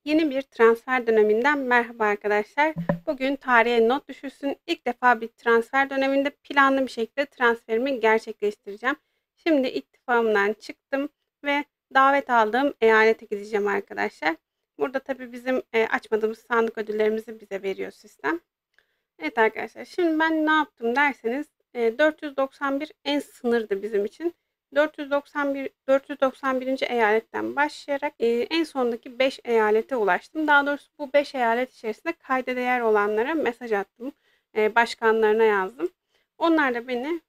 Yeni bir transfer döneminden merhaba arkadaşlar. Bugün tarihe not düşülsün. İlk defa bir transfer döneminde planlı bir şekilde transferimi gerçekleştireceğim. Şimdi ittifakımdan çıktım ve davet aldığım eyalete gideceğim arkadaşlar. Burada tabii bizim açmadığımız sandık ödüllerimizi bize veriyor sistem. Evet arkadaşlar, şimdi ben ne yaptım derseniz 491 en sınırdı bizim için. 491. eyaletten başlayarak en sondaki 5 eyalete ulaştım. Daha doğrusu bu 5 eyalet içerisinde kayda değer olanlara mesaj attım. Başkanlarına yazdım. Onlar da beni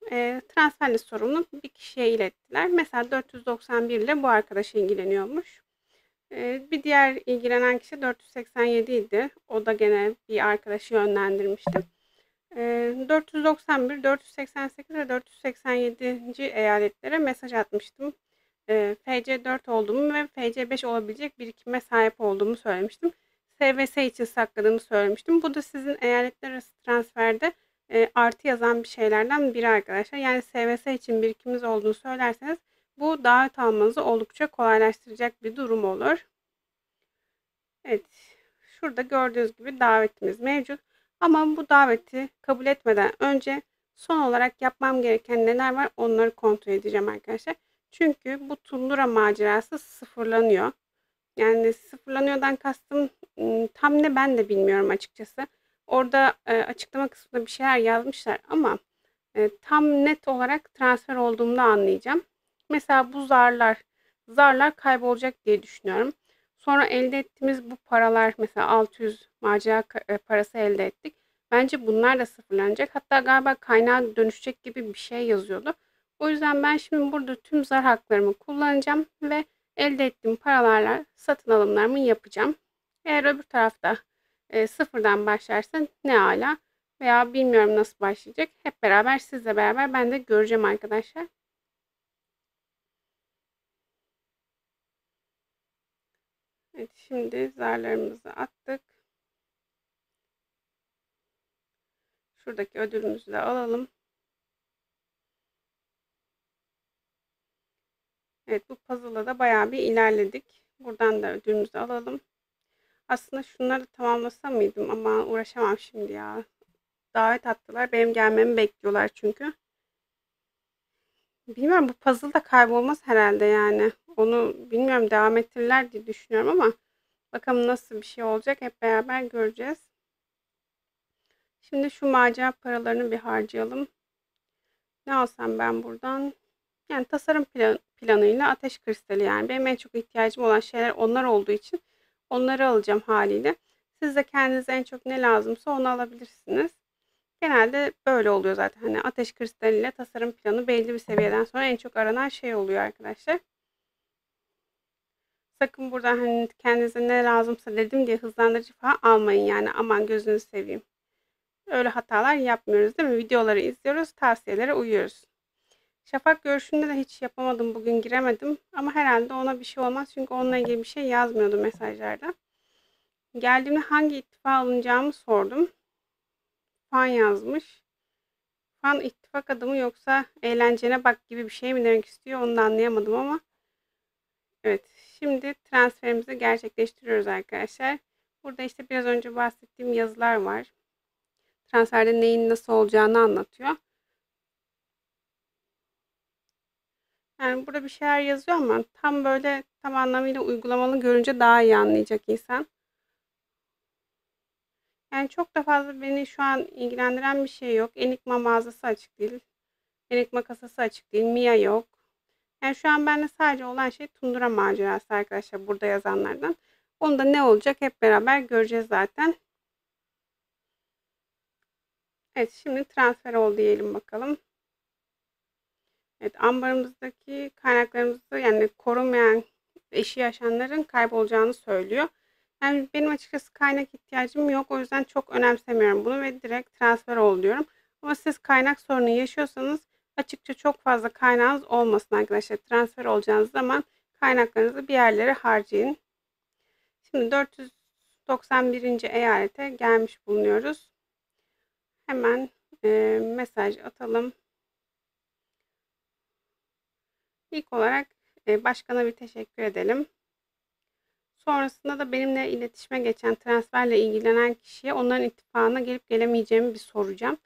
transferle sorumlu bir kişiye ilettiler. Mesela 491 ile bu arkadaş ilgileniyormuş. Bir diğer ilgilenen kişi 487 idi. O da gene bir arkadaşı yönlendirmişti. 491, 488 ve 487. eyaletlere mesaj atmıştım. FC4 olduğumu ve FC5 olabilecek birikime sahip olduğumu söylemiştim. SVS için sakladığımı söylemiştim. Bu da sizin eyaletler arası transferde artı yazan bir şeylerden biri arkadaşlar. Yani SVS için birikiminiz olduğunu söylerseniz bu davet almanızı oldukça kolaylaştıracak bir durum olur. Evet, şurada gördüğünüz gibi davetimiz mevcut. Ama bu daveti kabul etmeden önce son olarak yapmam gereken neler var onları kontrol edeceğim arkadaşlar. Çünkü bu tundura macerası sıfırlanıyor. Yani sıfırlanıyordan kastım tam ne ben de bilmiyorum açıkçası. Orada açıklama kısmında bir şeyler yazmışlar ama tam net olarak transfer olduğumda anlayacağım. Mesela bu zarlar kaybolacak diye düşünüyorum. Sonra elde ettiğimiz bu paralar, mesela 600 macera parası elde ettik. Bence bunlar da sıfırlanacak. Hatta galiba kaynağa dönüşecek gibi bir şey yazıyordu. O yüzden ben şimdi burada tüm zar haklarımı kullanacağım ve elde ettiğim paralarla satın alımlarımı yapacağım. Eğer öbür tarafta sıfırdan başlarsa ne ala, veya bilmiyorum nasıl başlayacak. Hep beraber sizle beraber ben de göreceğim arkadaşlar. Evet, şimdi zarlarımızı attık. Şuradaki ödülümüzü de alalım. Evet, bu puzzle'da da bayağı bir ilerledik. Buradan da ödülümüzü alalım. Aslında şunları tamamlasam mıydım ama uğraşamam şimdi ya. Davet attılar. Benim gelmemi bekliyorlar çünkü. Bilmiyorum, bu puzzle da kaybolmaz herhalde yani. Onu bilmiyorum, devam ettirirler diye düşünüyorum ama bakalım nasıl bir şey olacak, hep beraber göreceğiz. Şimdi şu macera paralarını bir harcayalım. Ne alsam ben buradan? Yani tasarım planıyla ateş kristali, yani benim en çok ihtiyacım olan şeyler onlar olduğu için onları alacağım haliyle. Siz de kendinize en çok ne lazımsa onu alabilirsiniz. Genelde böyle oluyor zaten. Hani ateş kristaliyle tasarım planı belli bir seviyeden sonra en çok aranan şey oluyor arkadaşlar. Sakın buradan hani kendinize ne lazımsa dedim diye hızlandırıcı falan almayın yani, aman gözünüzü seveyim. Öyle hatalar yapmıyoruz değil mi? Videoları izliyoruz, tavsiyelere uyuyoruz. Şafak görüşünde de hiç yapamadım, bugün giremedim. Ama herhalde ona bir şey olmaz çünkü onunla ilgili bir şey yazmıyordu mesajlarda. Geldiğimde hangi ittifa alınacağımı sordum. Fan yazmış. Fan ittifak adımı yoksa eğlencene bak gibi bir şey mi demek istiyor, onu da anlayamadım ama. Evet, şimdi transferimizi gerçekleştiriyoruz arkadaşlar. Burada işte biraz önce bahsettiğim yazılar var. Transferde neyin nasıl olacağını anlatıyor. Yani burada bir şeyler yazıyor ama tam böyle tam anlamıyla uygulamalı görünce daha iyi anlayacak insan. Yani çok da fazla beni şu an ilgilendiren bir şey yok. Enigma mağazası açık değil. Enigma kasası açık değil. Mia yok. Yani şu an bende sadece olan şey Tundra macerası arkadaşlar, burada yazanlardan. Onda ne olacak hep beraber göreceğiz zaten. Evet, şimdi transfer ol diyelim bakalım. Evet, ambarımızdaki kaynaklarımızı, yani korunmayan eşi yaşayanların kaybolacağını söylüyor. Yani benim açıkçası kaynak ihtiyacım yok. O yüzden çok önemsemiyorum bunu ve direkt transfer ol diyorum. Ama siz kaynak sorunu yaşıyorsanız açıkça çok fazla kaynağınız olmasın arkadaşlar. Transfer olacağınız zaman kaynaklarınızı bir yerlere harcayın. Şimdi 491. eyalete gelmiş bulunuyoruz. Hemen mesaj atalım. İlk olarak başkana bir teşekkür edelim. Sonrasında da benimle iletişime geçen, transferle ilgilenen kişiye onların ittifakına gelip gelemeyeceğimi bir soracağım.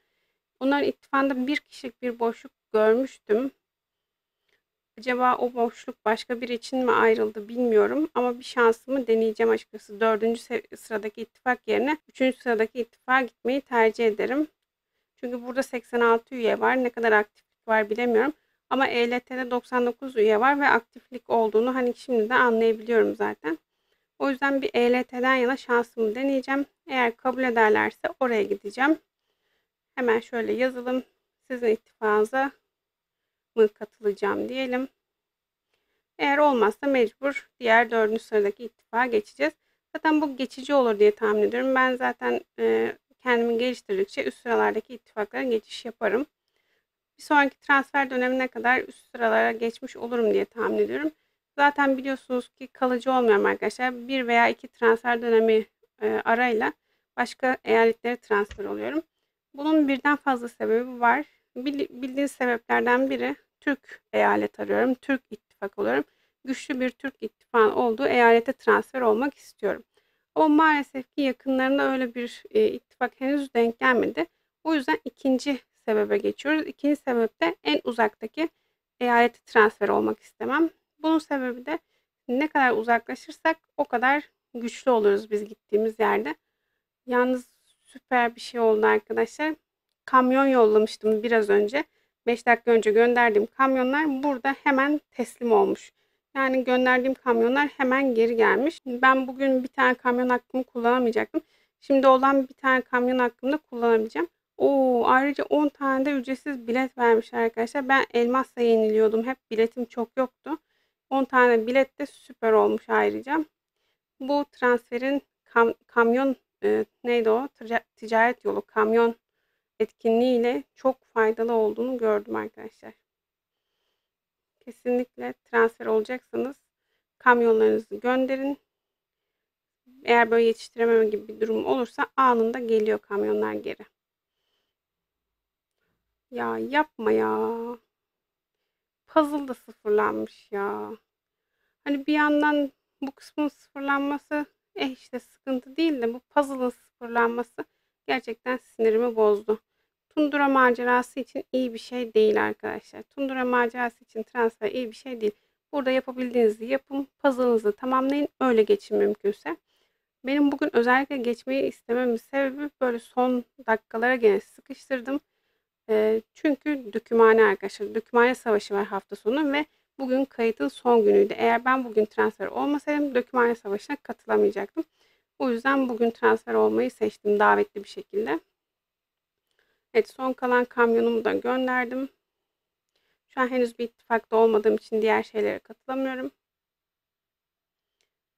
Onların ittifakında bir kişilik bir boşluk görmüştüm. Acaba o boşluk başka biri için mi ayrıldı bilmiyorum ama bir şansımı deneyeceğim açıkçası. 4. sıradaki ittifak yerine 3. sıradaki ittifaka gitmeyi tercih ederim. Çünkü burada 86 üye var. Ne kadar aktiflik var bilemiyorum. Ama ELT'de 99 üye var ve aktiflik olduğunu hani şimdiden anlayabiliyorum zaten. O yüzden bir ELT'den yana şansımı deneyeceğim. Eğer kabul ederlerse oraya gideceğim. Hemen şöyle yazalım. Sizin ittifakınıza mı katılacağım diyelim. Eğer olmazsa mecbur diğer 4. sıradaki ittifaka geçeceğiz. Zaten bu geçici olur diye tahmin ediyorum. Ben zaten kendimi geliştirdikçe üst sıralardaki ittifaklara geçiş yaparım. Bir sonraki transfer dönemine kadar üst sıralara geçmiş olurum diye tahmin ediyorum. Zaten biliyorsunuz ki kalıcı olmuyorum arkadaşlar. Bir veya iki transfer dönemi arayla başka eyaletlere transfer oluyorum. Bunun birden fazla sebebi var. Bildiğiniz sebeplerden biri Türk eyalet arıyorum. Türk ittifak oluyorum. Güçlü bir Türk ittifakı olduğu eyalete transfer olmak istiyorum. Ama maalesef ki yakınlarında öyle bir ittifak henüz denk gelmedi. O yüzden ikinci sebebe geçiyoruz. İkinci sebep de en uzaktaki eyalete transfer olmak istemem. Bunun sebebi de ne kadar uzaklaşırsak o kadar güçlü oluruz biz gittiğimiz yerde. Yalnız süper bir şey oldu arkadaşlar. Kamyon yollamıştım biraz önce. 5 dakika önce gönderdiğim kamyonlar burada hemen teslim olmuş. Yani gönderdiğim kamyonlar hemen geri gelmiş. Ben bugün bir tane kamyon hakkımı kullanamayacaktım. Şimdi olan bir tane kamyon hakkımı da kullanabileceğim. Ayrıca 10 tane de ücretsiz bilet vermişler arkadaşlar. Ben Elmas'la yeniliyordum. Hep biletim çok yoktu. 10 tane bilet de süper olmuş ayrıca. Bu transferin kamyon neydi o? Ticaret yolu kamyon etkinliğiyle çok faydalı olduğunu gördüm arkadaşlar. Kesinlikle transfer olacaksanız kamyonlarınızı gönderin. Eğer böyle yetiştirememe gibi bir durum olursa anında geliyor kamyonlar geri. Ya yapma ya. Puzzle da sıfırlanmış ya. Hani bir yandan bu kısmın sıfırlanması işte sıkıntı değil de bu puzzle'ın sıfırlanması gerçekten sinirimi bozdu. Tundra macerası için iyi bir şey değil arkadaşlar. Tundra macerası için transfer iyi bir şey değil. Burada yapabildiğinizi yapın. Puzzle'ınızı tamamlayın. Öyle geçin mümkünse. Benim bugün özellikle geçmeyi istememin sebebi böyle son dakikalara gene sıkıştırdım. Çünkü dökümhane arkadaşlar. Dökümhane savaşı var hafta sonu ve bugün kayıtın son günüydü. Eğer ben bugün transfer olmasaydım dökümhane savaşına katılamayacaktım. O yüzden bugün transfer olmayı seçtim davetli bir şekilde. Evet, son kalan kamyonumu da gönderdim. Şu an henüz bir ittifakta olmadığım için diğer şeylere katılamıyorum.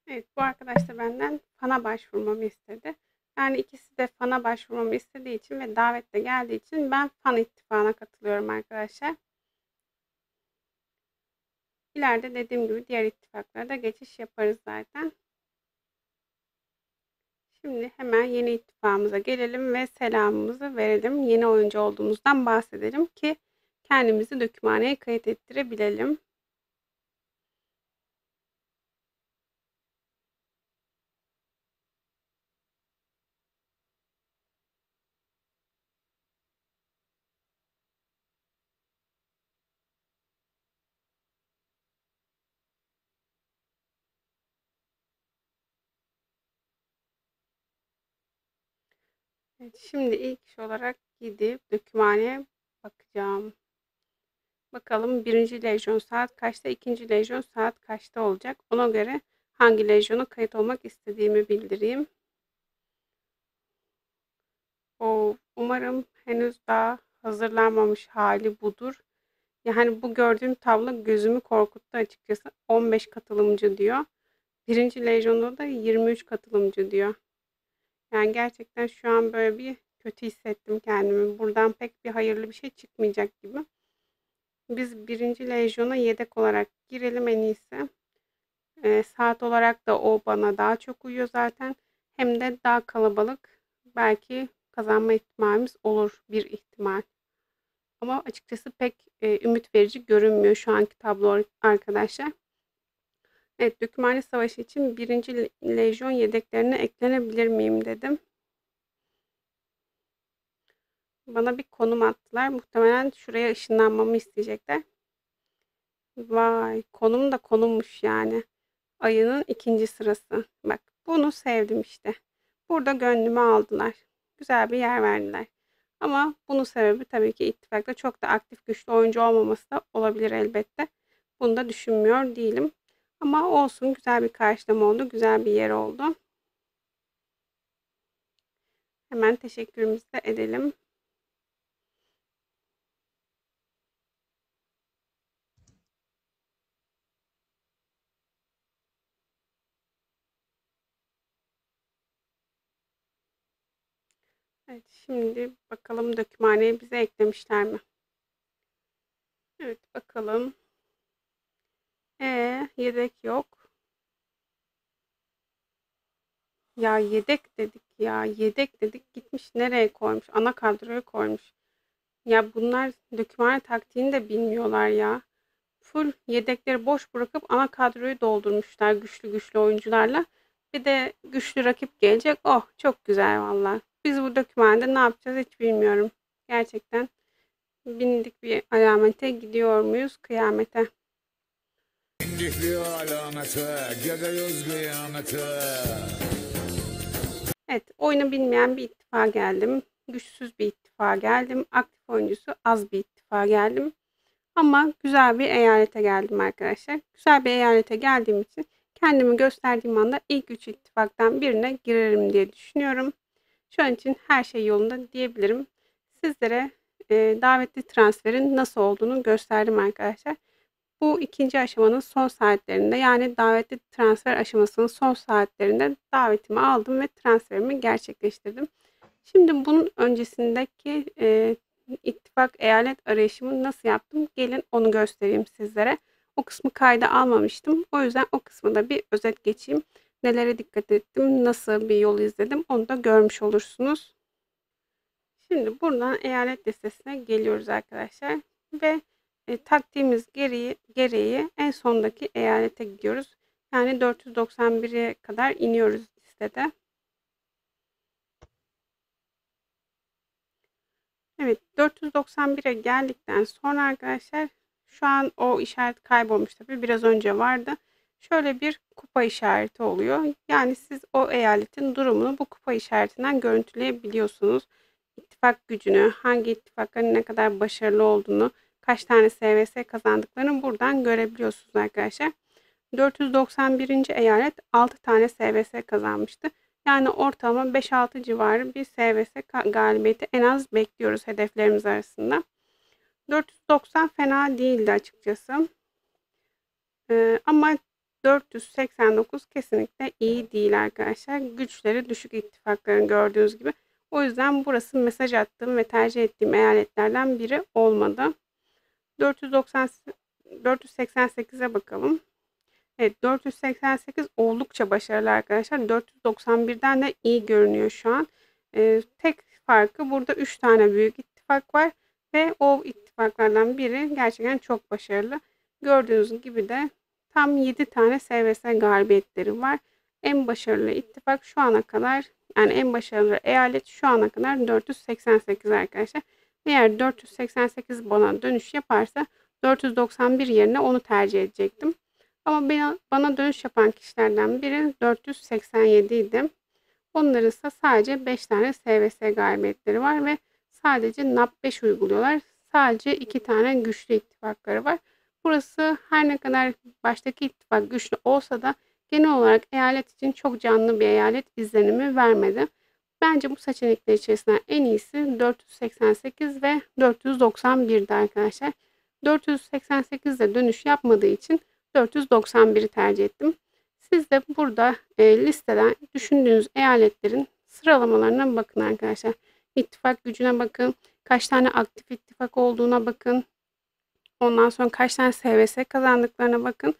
Evet, bu arkadaş da benden fana başvurmamı istedi. Yani ikisi de fana başvurmamı istediği için ve davetle geldiği için ben fan ittifakına katılıyorum arkadaşlar. İleride dediğim gibi diğer ittifaklara da geçiş yaparız zaten. Şimdi hemen yeni ittifakımıza gelelim ve selamımızı verelim. Yeni oyuncu olduğumuzdan bahsedelim ki kendimizi dökümhaneye kayıt ettirebilelim. Evet, şimdi ilk iş olarak gidip dökümhaneye bakacağım. Bakalım birinci lejyon saat kaçta, ikinci lejyon saat kaçta olacak. Ona göre hangi lejyona kayıt olmak istediğimi bildireyim. Umarım henüz daha hazırlanmamış hali budur. Yani bu gördüğüm tablo gözümü korkuttu açıkçası. 15 katılımcı diyor. Birinci lejyonda da 23 katılımcı diyor. Yani gerçekten şu an böyle bir kötü hissettim kendimi. Buradan pek bir hayırlı bir şey çıkmayacak gibi. Biz birinci lejyona yedek olarak girelim en iyisi. Saat olarak da o bana daha çok uyuyor zaten. Hem de daha kalabalık. Belki kazanma ihtimalimiz olur bir ihtimal. Ama açıkçası pek ümit verici görünmüyor şu anki tablo arkadaşlar. Evet, Dökümhane Savaşı için 1. Lejyon yedeklerine eklenebilir miyim dedim. Bana bir konum attılar. Muhtemelen şuraya ışınlanmamı isteyecekler. Vay, konum da konummuş yani. Ayının 2. sırası. Bak, bunu sevdim işte. Burada gönlümü aldılar. Güzel bir yer verdiler. Ama bunun sebebi tabii ki ittifakta çok da aktif güçlü oyuncu olmaması da olabilir elbette. Bunu da düşünmüyor değilim. Ama olsun, güzel bir karşılama oldu. Güzel bir yer oldu. Hemen teşekkürümüzü de edelim. Evet, şimdi bakalım dökümhaneye bize eklemişler mi? Evet, bakalım. Yedek yok. Ya yedek dedik ya. Yedek dedik, gitmiş nereye koymuş? Ana kadroya koymuş. Ya bunlar dökümhane taktiğini de bilmiyorlar ya. Full yedekleri boş bırakıp ana kadroyu doldurmuşlar güçlü güçlü oyuncularla. Bir de güçlü rakip gelecek. Oh, çok güzel valla. Biz bu dökümhanede ne yapacağız hiç bilmiyorum. Gerçekten bindik bir alamete, gidiyor muyuz kıyamete? İndik bir alamete, gidiyoruz kıyamete. Evet, oyunu bilmeyen bir ittifa geldim. Güçsüz bir ittifa geldim. Aktif oyuncusu az bir ittifa geldim. Ama güzel bir eyalete geldim arkadaşlar. Güzel bir eyalete geldiğim için kendimi gösterdiğim anda ilk 3 ittifaktan birine girerim diye düşünüyorum. Şu an için her şey yolunda diyebilirim. Sizlere davetli transferin nasıl olduğunu gösterdim arkadaşlar. Bu ikinci aşamanın son saatlerinde, yani davetli transfer aşamasının son saatlerinde davetimi aldım ve transferimi gerçekleştirdim. Şimdi bunun öncesindeki ittifak eyalet arayışımı nasıl yaptım? Gelin onu göstereyim sizlere. O kısmı kayda almamıştım. O yüzden o kısmı da bir özet geçeyim. Nelere dikkat ettim, nasıl bir yol izledim onu da görmüş olursunuz. Şimdi buradan eyalet listesine geliyoruz arkadaşlar. Ve taktiğimiz gereği en sondaki eyalete gidiyoruz. Yani 491'e kadar iniyoruz listede. Evet, 491'e geldikten sonra arkadaşlar, şu an o işaret kaybolmuş tabii. Biraz önce vardı. Şöyle bir kupa işareti oluyor. Yani siz o eyaletin durumunu bu kupa işaretinden görüntüleyebiliyorsunuz. İttifak gücünü, hangi ittifakların ne kadar başarılı olduğunu, kaç tane SVS kazandıklarını buradan görebiliyorsunuz arkadaşlar. 491. eyalet 6 tane SVS kazanmıştı. Yani ortalama 5-6 civarı bir SVS galibiyeti en az bekliyoruz hedeflerimiz arasında. 490 fena değildi açıkçası. Ama 489 kesinlikle iyi değil arkadaşlar. Güçleri düşük ittifakların gördüğünüz gibi. O yüzden burası mesaj attığım ve tercih ettiğim eyaletlerden biri olmadı. 488'e bakalım. Evet, 488 oldukça başarılı arkadaşlar. 491'den de iyi görünüyor şu an. Tek farkı, burada 3 tane büyük ittifak var ve o ittifaklardan biri gerçekten çok başarılı. Gördüğünüz gibi de tam 7 tane SVS galibiyetleri var. En başarılı ittifak şu ana kadar, yani en başarılı eyalet şu ana kadar 488 arkadaşlar. Eğer 488 bana dönüş yaparsa 491 yerine onu tercih edecektim. Ama bana dönüş yapan kişilerden biri 487 idi. Onların ise sadece 5 tane SVS galibiyetleri var ve sadece NAP 5 uyguluyorlar. Sadece 2 tane güçlü ittifakları var. Burası her ne kadar baştaki ittifak güçlü olsa da genel olarak eyalet için çok canlı bir eyalet izlenimi vermedi. Bence bu seçenekler içerisinden en iyisi 488 ve 491'di arkadaşlar. 488'de dönüş yapmadığı için 491'i tercih ettim. Siz de burada listeden düşündüğünüz eyaletlerin sıralamalarına bakın arkadaşlar. İttifak gücüne bakın. Kaç tane aktif ittifak olduğuna bakın. Ondan sonra kaç tane SVS kazandıklarına bakın.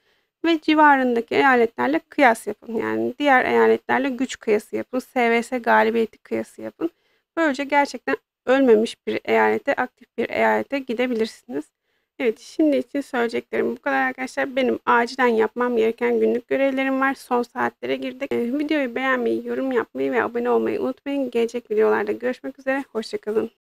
Ve civarındaki eyaletlerle kıyas yapın. Yani diğer eyaletlerle güç kıyası yapın. SVS galibiyeti kıyası yapın. Böylece gerçekten ölmemiş bir eyalete, aktif bir eyalete gidebilirsiniz. Evet, şimdi için söyleyeceklerim bu kadar arkadaşlar. Benim acilen yapmam gereken günlük görevlerim var. Son saatlere girdik. Videoyu beğenmeyi, yorum yapmayı ve abone olmayı unutmayın. Gelecek videolarda görüşmek üzere. Hoşça kalın.